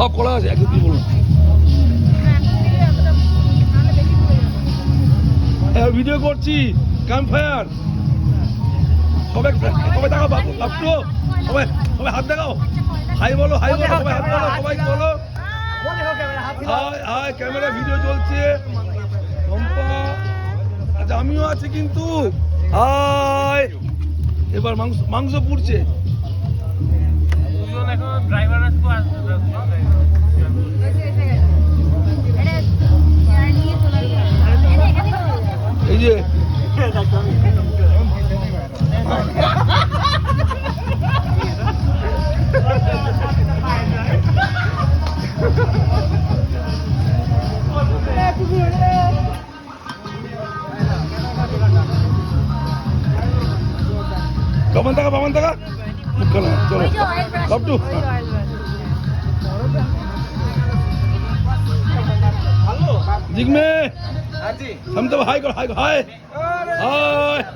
সব করা আছে একদম কি বলুন ভিডিও করছি ক্যাম্প ফায়ার সবাই সবাই দেখাও বাপু সবাই সবাই হাত দেখাও হাই বলো সবাই হাত বলো সবাই বলো হাই হাই ক্যামেরা ভিডিও চলছে চম্পা আচ্ছা আমিও আছি কিন্তু হাই এবার মাংস পুড়ছে এই যে বাবান টাকা চলো বাবটু दिख में हम तो हाय हाय हाय हाय